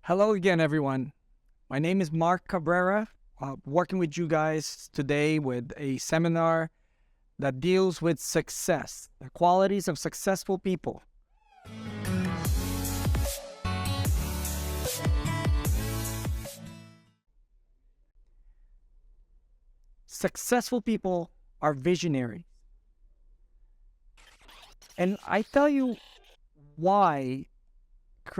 Hello again, everyone. My name is Mark Cabrera, working with you guys today with a seminar that deals with success, the qualities of successful people. Successful people are visionary. And I tell you why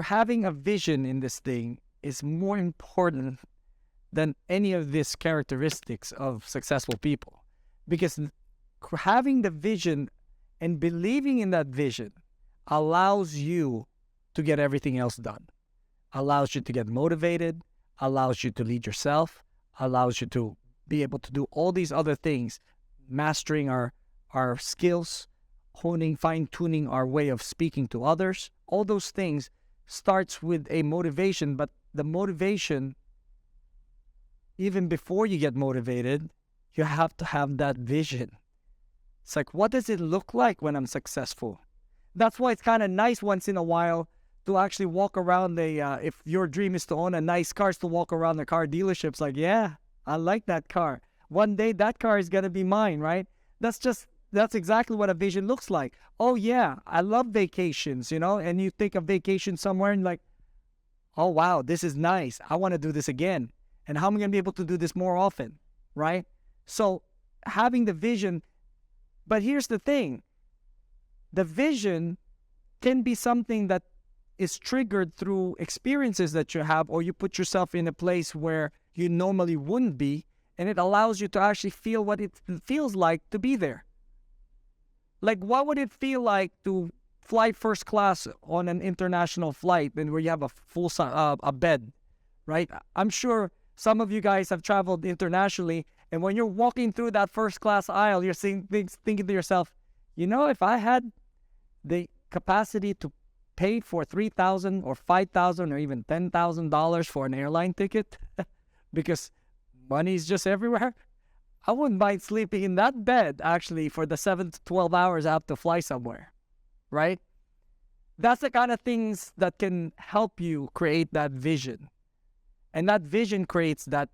having a vision in this thing is more important than any of these characteristics of successful people. Because having the vision and believing in that vision allows you to get everything else done, allows you to get motivated, allows you to lead yourself, allows you to be able to do all these other things, mastering our skills, honing, fine-tuning our way of speaking to others. All those things starts with a motivation, but the motivation, even before you get motivated, you have to have that vision. It's like, what does it look like when I'm successful? That's why it's kind of nice once in a while to actually walk around if your dream is to own a nice car, is to walk around the car dealerships like, yeah, I like that car. One day that car is going to be mine, right? That's exactly what a vision looks like. Oh yeah, I love vacations, and you take a vacation somewhere and like, oh wow, this is nice. I want to do this again. And how am I going to be able to do this more often, right? So having the vision, but here's the thing. The vision can be something that is triggered through experiences that you have, or you put yourself in a place where you normally wouldn't be, and it allows you to actually feel what it feels like to be there. Like, what would it feel like to fly first class on an international flight and where you have a full a bed, right? I'm sure some of you guys have traveled internationally, and when you're walking through that first class aisle, you're thinking to yourself, if I had the capacity to pay for $3,000 or $5,000 or even $10,000 for an airline ticket, because money is just everywhere, I wouldn't mind sleeping in that bed actually for the 7 to 12 hours I have to fly somewhere, right? That's the kind of things that can help you create that vision. And that vision creates that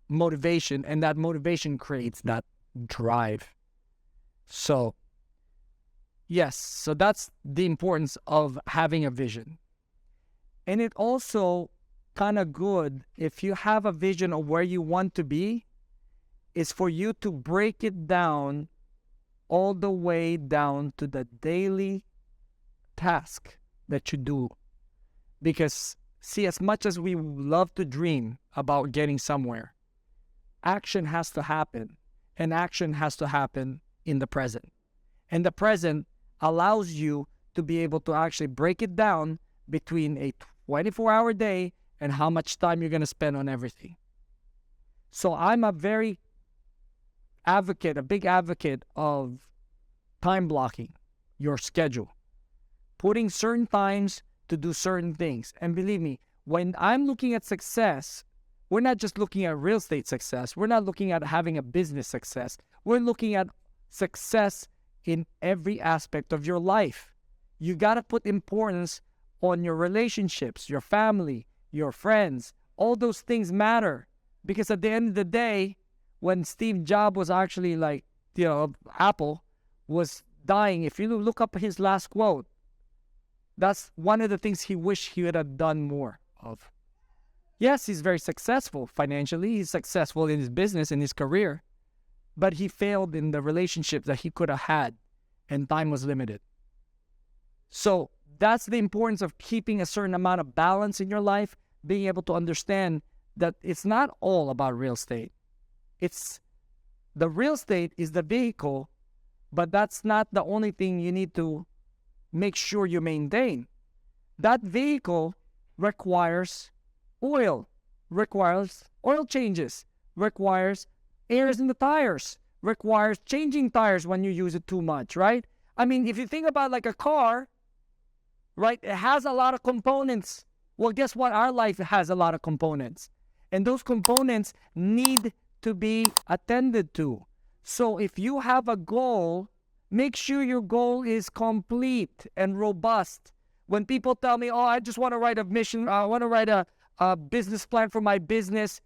motivation, and that motivation creates that drive. So, yes, so that's the importance of having a vision. And it also kind of good if you have a vision of where you want to be, is for you to break it down all the way down to the daily task that you do. Because, see, as much as we love to dream about getting somewhere, action has to happen, and action has to happen in the present. And the present allows you to be able to actually break it down between a 24-hour day and how much time you're going to spend on everything. So I'm a big advocate of time blocking your schedule, putting certain times to do certain things. And believe me, when I'm looking at success, we're not just looking at real estate success. We're not looking at having a business success. We're looking at success in every aspect of your life. You got to put importance on your relationships, your family, your friends. All those things matter, because at the end of the day, when Steve Jobs was actually Apple was dying, if you look up his last quote, that's one of the things he wished he would have done more of. Yes, he's very successful financially. He's successful in his business, in his career, but he failed in the relationship that he could have had, and time was limited. So that's the importance of keeping a certain amount of balance in your life, being able to understand that it's not all about real estate. The real estate is the vehicle, but that's not the only thing you need to make sure you maintain. That vehicle requires oil changes, requires airs in the tires, requires changing tires when you use it too much, right? I mean, if you think about like a car, right, it has a lot of components. Well, guess what? Our life has a lot of components, and those components need to be attended to. So if you have a goal, make sure your goal is complete and robust. When people tell me, oh, I just want to write a mission, I want to write a a business plan for my business.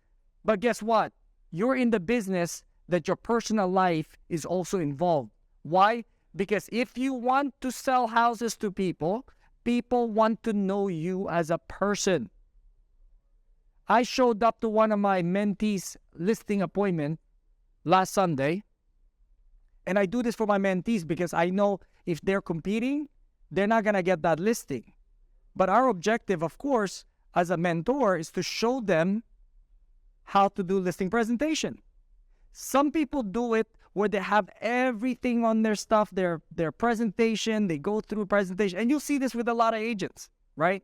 But guess what? You're in the business that your personal life is also involved. Why? Because if you want to sell houses to people, people want to know you as a person. I showed up to one of my mentees' listing appointment last Sunday, and I do this for my mentees because I know if they're competing, they're not going to get that listing. But our objective, of course, as a mentor is to show them how to do listing presentation. Some people do it where they have everything on their stuff, their presentation, they go through presentation, and you'll see this with a lot of agents, right?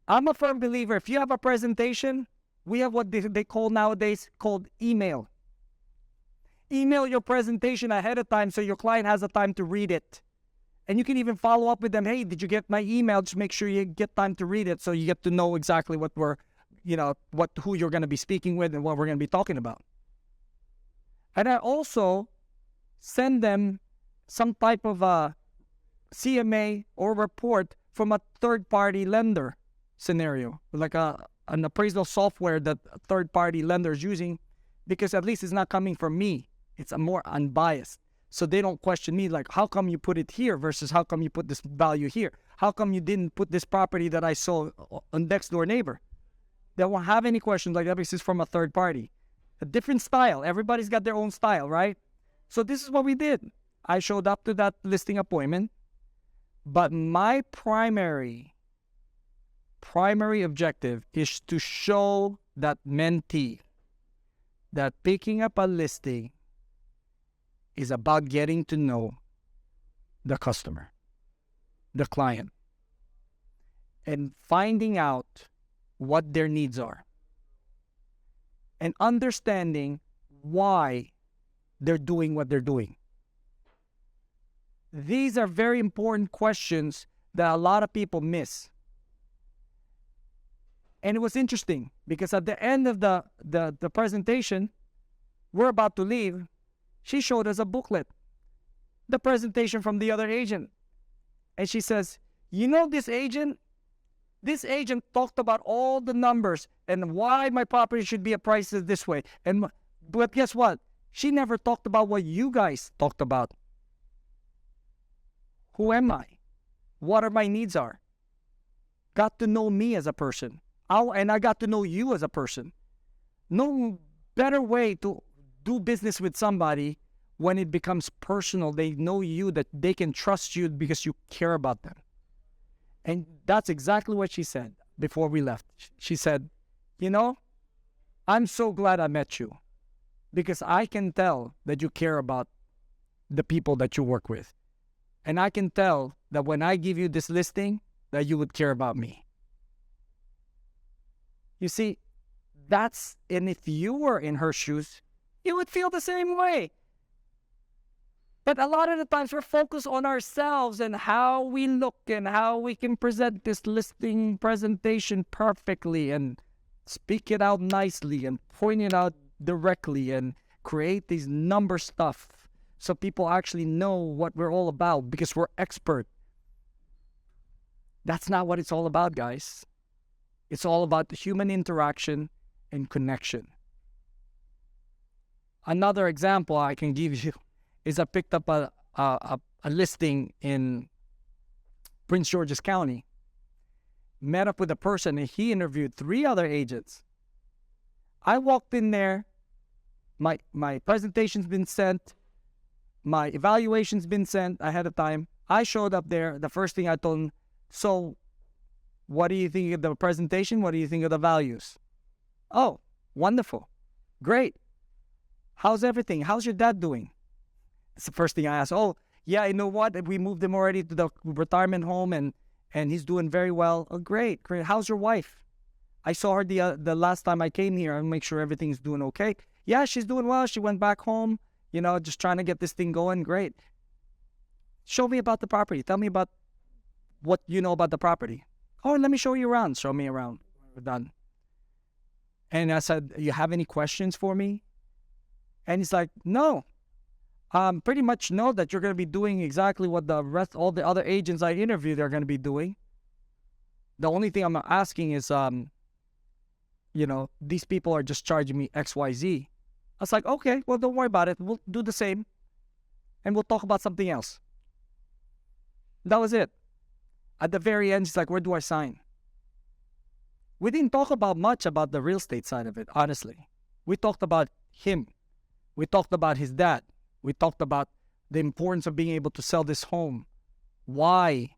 I'm a firm believer, if you have a presentation, we have what they call nowadays called email. Email your presentation ahead of time so your client has the time to read it. And you can even follow up with them. Hey, did you get my email? Just make sure you get time to read it so you get to know exactly what who you're going to be speaking with and what we're going to be talking about. And I also send them some type of a CMA or report from a third-party lender scenario, like an appraisal software that a third-party lender is using, because at least it's not coming from me. It's a more unbiased. So they don't question me like, how come you put it here versus how come you put this value here? How come you didn't put this property that I saw on next door neighbor? They won't have any questions like that because it's from a third party. A different style. Everybody's got their own style, right? So this is what we did. I showed up to that listing appointment, but my primary objective is to show that mentee that picking up a listing is about getting to know the customer, the client, and finding out what their needs are and understanding why they're doing what they're doing. These are very important questions that a lot of people miss. And it was interesting because at the end of the presentation, we're about to leave, she showed us a booklet, the presentation from the other agent. And she says, you know this agent talked about all the numbers and why my property should be priced this way. But guess what? She never talked about what you guys talked about. Who am I? What are my needs are? Got to know me as a person. And I got to know you as a person. No better way to do business with somebody when it becomes personal. They know you, that they can trust you because you care about them. And that's exactly what she said before we left. She said, you know, I'm so glad I met you because I can tell that you care about the people that you work with. And I can tell that when I give you this listing, that you would care about me. You see, and if you were in her shoes, you would feel the same way. But a lot of the times we're focused on ourselves and how we look and how we can present this listing presentation perfectly and speak it out nicely and point it out directly and create these number stuff so people actually know what we're all about because we're expert. That's not what it's all about, guys. It's all about the human interaction and connection. Another example I can give you is I picked up a listing in Prince George's County. Met up with a person and he interviewed 3 other agents. I walked in there. My presentation's been sent. My evaluation's been sent ahead of time. I showed up there. The first thing I told him, so what do you think of the presentation? What do you think of the values? Oh, wonderful. Great. How's everything? How's your dad doing? It's the first thing I asked. Oh, yeah, you know what? We moved him already to the retirement home and he's doing very well. Oh, great. How's your wife? I saw her the last time I came here and make sure everything's doing okay. Yeah, she's doing well. She went back home, just trying to get this thing going. Great. Show me about the property. Tell me about what you know about the property. Oh, let me show you around. Show me around. We're done. And I said, you have any questions for me? And he's like, no. Pretty much know that you're going to be doing exactly what all the other agents I interviewed are going to be doing. The only thing I'm asking is, these people are just charging me XYZ. I was like, okay, well, don't worry about it. We'll do the same and we'll talk about something else. That was it. At the very end, she's like, where do I sign? We didn't talk about much about the real estate side of it, honestly. We talked about him. We talked about his dad. We talked about the importance of being able to sell this home. Why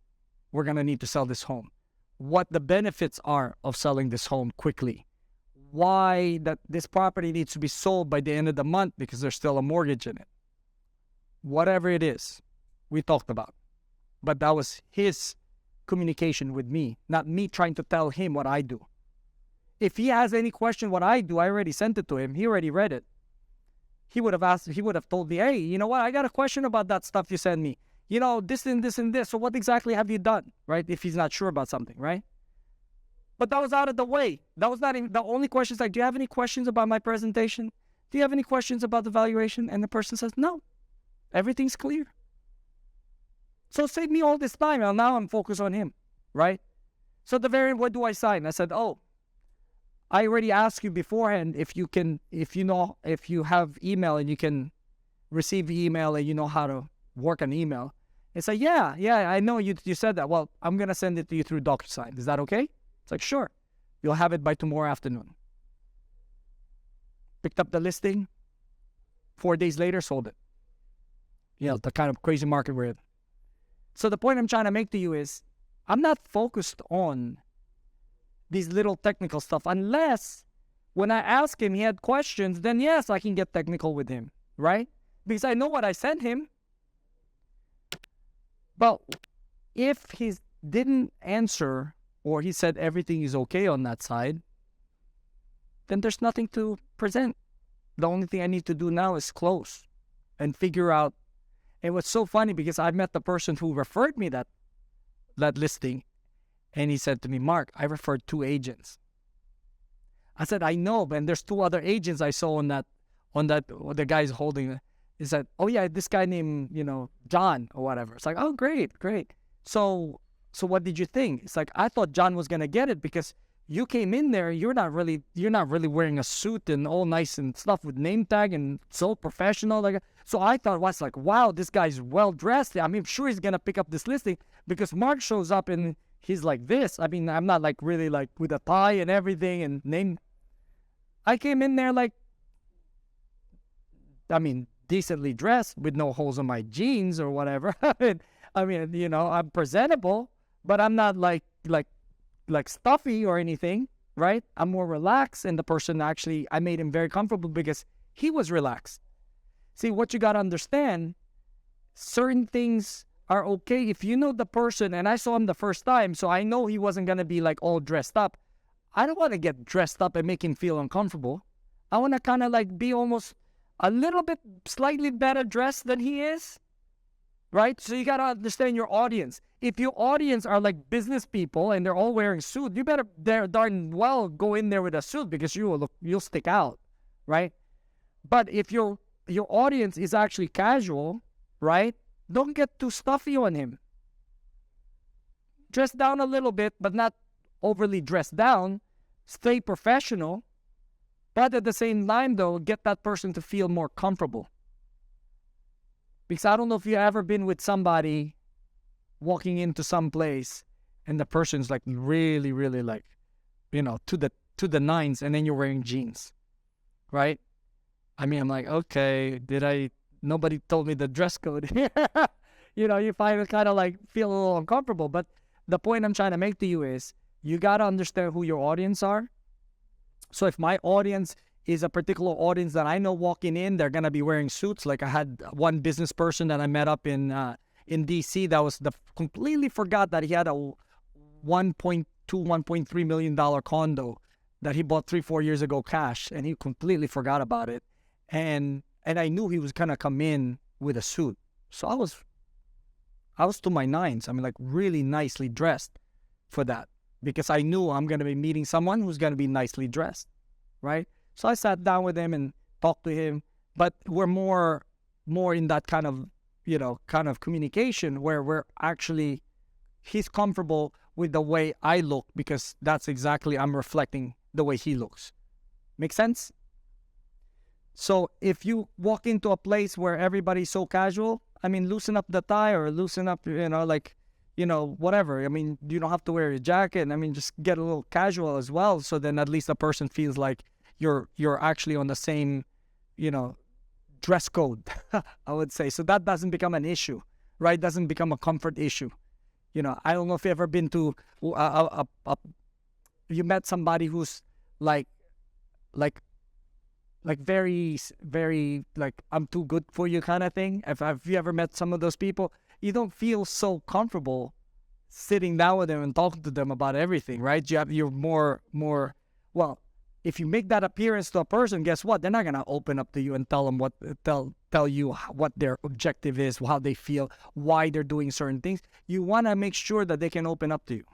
we're going to need to sell this home. What the benefits are of selling this home quickly. Why that this property needs to be sold by the end of the month because there's still a mortgage in it. Whatever it is, we talked about. But that was his communication with me, not me trying to tell him what I do. If he has any question what I do, I already sent it to him. He already read it. He would have told me, hey, you know what? I got a question about that stuff you sent me. This and this and this. So what exactly have you done, right? If he's not sure about something, right? But that was out of the way. That was not even, the only questions like, do you have any questions about my presentation? Do you have any questions about the valuation? And the person says, no, everything's clear. So save me all this time. And now I'm focused on him, right? So at the very end, what do I sign? I said, oh, I already asked you beforehand if you have email and you can receive email and you know how to work an email. It's like, yeah, I know you said that. Well, I'm going to send it to you through DocuSign. Is that okay? It's like, sure. You'll have it by tomorrow afternoon. Picked up the listing. 4 days later, sold it. The kind of crazy market we're in. So the point I'm trying to make to you is, I'm not focused on these little technical stuff unless when I ask him he had questions, then yes, I can get technical with him, right? Because I know what I sent him. But if he didn't answer or he said everything is okay on that side, then there's nothing to present. The only thing I need to do now is close and figure out. It was so funny because I met the person who referred me that listing, and he said to me, Mark, I referred 2 agents. I said, I know, but there's 2 other agents I saw on that the guy's holding. He said, oh yeah, this guy named, John or whatever. It's like, oh, great. So what did you think? It's like, I thought John was going to get it because you came in there, you're not really wearing a suit and all nice and stuff with name tag and so professional. So I thought, was like, wow, this guy's well dressed. I mean, I'm sure he's going to pick up this listing because Mark shows up and he's like this. I mean, I'm not like really like with a tie and everything and name. I came in there decently dressed with no holes on my jeans or whatever. I'm presentable, but I'm not like stuffy or anything, right? I'm more relaxed, and the person actually, I made him very comfortable because he was relaxed. See, what you got to understand, certain things are okay if you know the person, and I saw him the first time, so I know he wasn't going to be like all dressed up. I don't want to get dressed up and make him feel uncomfortable. I want to kind of like be almost a little bit slightly better dressed than he is, right? So you got to understand your audience. If your audience are like business people and they're all wearing suit, you better darn well go in there with a suit because you'll stick out, right? But if your audience is actually casual, right? Don't get too stuffy on him. Dress down a little bit, but not overly dressed down. Stay professional. But at the same time, though, get that person to feel more comfortable. Because I don't know if you've ever been with somebody walking into some place and the person's like really, really like, to the nines, and then you're wearing jeans, right? I mean, I'm like, okay, nobody told me the dress code. You find it kind of like feel a little uncomfortable. But the point I'm trying to make to you is you got to understand who your audience are. So if my audience is a particular audience that I know walking in, they're going to be wearing suits. Like I had one business person that I met up in DC that was completely forgot that he had a $1.3 million condo that he bought 3-4 years ago cash, and he completely forgot about it. And I knew he was going to come in with a suit. So I was to my nines. I mean, like really nicely dressed for that, because I knew I'm going to be meeting someone who's going to be nicely dressed, right? So I sat down with him and talked to him, but we're more in that kind of communication where he's comfortable with the way I look, because that's exactly, I'm reflecting the way he looks. Make sense? So if you walk into a place where everybody's so casual, I mean, loosen up the tie or loosen up, whatever. I mean, you don't have to wear a jacket. I mean, just get a little casual as well. So then at least the person feels like you're actually on the same, dress code, I would say. So that doesn't become an issue, right? Doesn't become a comfort issue. I don't know if you've ever been to, you met somebody who's like very, very like, I'm too good for you kind of thing. If you ever met some of those people, you don't feel so comfortable sitting down with them and talking to them about everything, right? You're more, well, if you make that appearance to a person, guess what? They're not going to open up to you and tell you what their objective is, how they feel, why they're doing certain things. You want to make sure that they can open up to you.